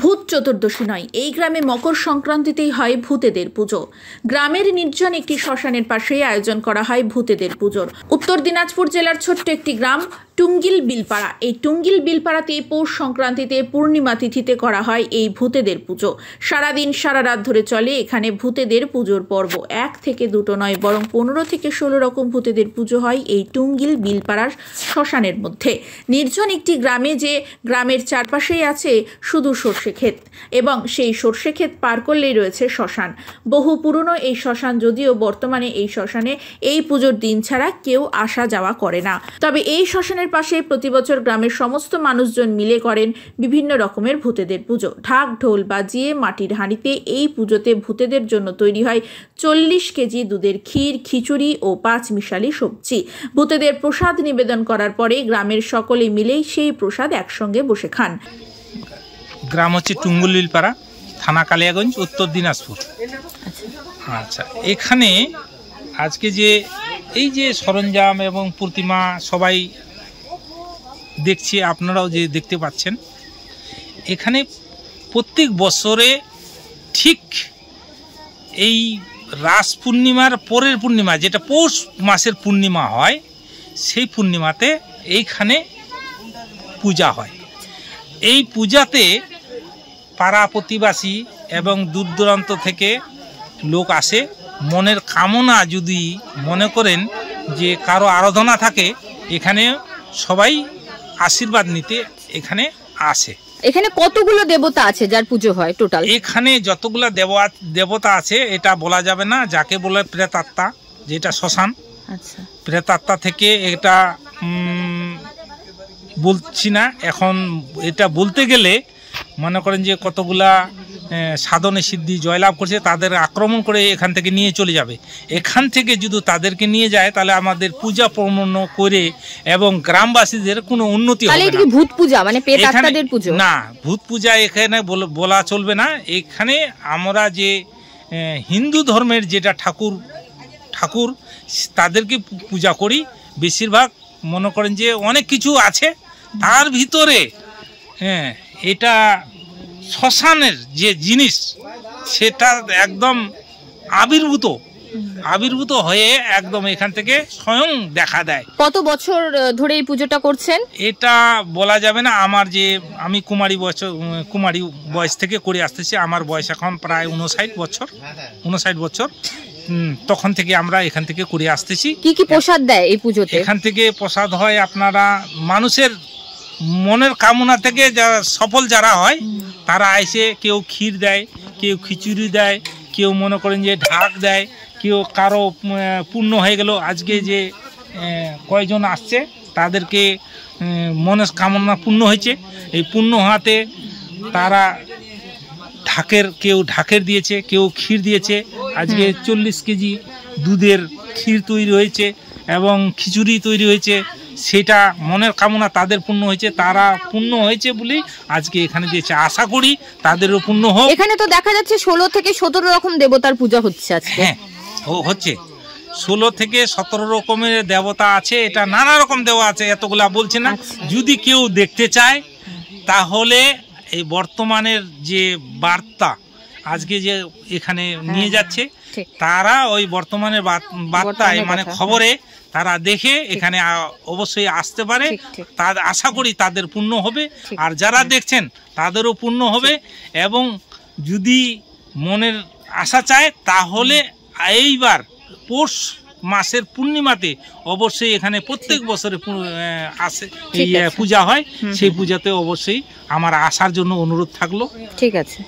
ভূত চতুর্দশী নয়, এই গ্রামে মকর সংক্রান্তিতেই হয় ভূতেদের পুজো। গ্রামের নির্জন একটি শ্মশানের পাশেই আয়োজন করা হয় ভূতেদের পুজোর। উত্তর দিনাজপুর জেলার ছোট্ট একটি গ্রাম টুঙ্গিল বিলপাড়া। এই টুঙ্গিল বিলপাড়াতে পৌষ সংক্রান্তিতে পূর্ণিমা তিথিতে করা হয় এই ভূতেদের পুজো। সারাদিন সারা রাত ধরে চলে এখানে ভূতেদের পুজোর পর্ব। 1 থেকে 2 নয়, বরং 15 থেকে 16 রকম ভূতেদের পুজো হয় এই টুঙ্গিল বিলপাড়ার শ্মশানের মধ্যে। নির্জন একটি গ্রামে, যে গ্রামের চারপাশেই আছে শুধু সর্ষে ক্ষেত, এবং সেই সর্ষে ক্ষেত পার করলেই রয়েছে শ্মশান। বহু পুরনো এই শ্মশান, যদিও বর্তমানে এই শ্মশানে এই পুজোর দিন ছাড়া কেউ আসা যাওয়া করে না। তবে এই শ্মশানের পাশে প্রতি বছর গ্রামের সমস্ত মানুষজন মিলে করেন বিভিন্ন রকমের ভূতেদের পুজো। ঢাক ঢোল বাজিয়ে মাটির হাঁড়িতে এই পুজোতে ভূতেদের জন্য তৈরি হয় 40 কেজি দুধের ক্ষীর, খিচুড়ি ও 5 মিশালি সবজি। ভূতেদের প্রসাদ নিবেদন করার পরে গ্রামের সকলে মিলেই সেই প্রসাদ একসঙ্গে বসে খান। গ্রাম হচ্ছে টুঙ্গিল বিলপাড়া, থানা কালিয়াগঞ্জ, উত্তর দিনাজপুর। আচ্ছা, এখানে আজকে যে এই যে সরঞ্জাম এবং প্রতিমা সবাই দেখছি, আপনারাও যে দেখতে পাচ্ছেন, এখানে প্রত্যেক বছরে ঠিক এই রাস পূর্ণিমার পরের পূর্ণিমা, যেটা পৌষ মাসের পূর্ণিমা হয়, সেই পূর্ণিমাতে এইখানে পূজা হয়। এই পূজাতে পাড়া প্রতিবাসী এবং দূর দূরান্ত থেকে লোক আসে। মনের কামনা যদি মনে করেন যে কারো আরাধনা থাকে, এখানে সবাই আশীর্বাদ নিতে এখানে আসে। এখানে কতগুলো দেবতা আছে যার পুজো হয় টোটাল? এখানে যতগুলো দেবতা আছে এটা বলা যাবে না। যাকে বলে প্রেতাত্মা, যেটা শ্মশান, আচ্ছা, প্রেতাত্মা থেকে এটা বলছি না এখন। এটা বলতে গেলে মনে করেন যে কতগুলা সাধনে সিদ্ধি জয়লাভ করছে, তাদের আক্রমণ করে এখান থেকে নিয়ে চলে যাবে। এখান থেকে যদি তাদেরকে নিয়ে যায়, তাহলে আমাদের পূজা পূর্ণ করে এবং গ্রামবাসীদের কোনো উন্নতি হবে না। ভূত পূজা মানে প্রেতাত্মাদের পুজো না, ভূত পূজা এখানে বলা চলবে না। এখানে আমরা যে হিন্দু ধর্মের যেটা ঠাকুর তাদেরকে পূজা করি। বেশিরভাগ মনে করেন যে অনেক কিছু আছে তার ভিতরে, এটা শ্মশানের যে জিনিস সেটা একদম আবির্ভূত হয়ে একদম এখান থেকে স্বয়ং দেখা দেয়। কত বছর ধরে এই পুজোটা করছেন এটা বলা যাবে না। আমি কুমারী বয়স থেকে করে আসতেছি। আমার বয়স এখন প্রায় 59 বছর। তখন থেকে আমরা এখান থেকে করে আসতেছি। কি কি প্রসাদ দেয় এই পুজোতে? এখান থেকে প্রসাদ হয় আপনারা মানুষের মনের কামনা থেকে সফল যারা হয় তারা এসে কেউ ক্ষীর দেয়, কেউ খিচুড়ি দেয়, কেউ মনে করেন যে ঢাক দেয়, কেউ কারো পূর্ণ হয়ে গেল। আজকে যে কয়জন আসছে তাদেরকে মনের কামনা পূর্ণ হয়েছে। এই পূর্ণ হওয়াতে তারা কেউ ঢাকের দিয়েছে, কেউ ক্ষীর দিয়েছে। আজকে 40 কেজি দুধের ক্ষীর তৈরি হয়েছে এবং খিচুড়ি তৈরি হয়েছে। সেটা মনের কামনা তাদের পূর্ণ হয়েছে, তারা পূর্ণ হয়েছে বলেই আজকে এখানে দিয়েছে। আশা করি তাদেরও পূর্ণ হোক। এখানে তো দেখা যাচ্ছে 16 থেকে 17 রকম দেবতার পূজা হচ্ছে আজকে। হ্যাঁ, হচ্ছে 16 থেকে 17 রকমের দেবতা আছে। এটা নানা রকম দেওয়া আছে, এতগুলা বলছে না। যদি কেউ দেখতে চায় তাহলে এই বর্তমানের যে বার্তা আজকে যে এখানে নিয়ে যাচ্ছে, তারা ওই বর্তমানের বার্তায় মানে খবরে তারা দেখে এখানে অবশ্যই আসতে পারে। তার আশা করি তাদের পূর্ণ হবে, আর যারা দেখছেন তাদেরও পূর্ণ হবে। এবং যদি মনের আশা চায় তাহলে এইবার পৌষ মাসের পূর্ণিমাতে অবশ্যই এখানে প্রত্যেক বছরে পূজা হয়। সেই পূজাতে অবশ্যই আমার আসার জন্য অনুরোধ থাকলো। ঠিক আছে।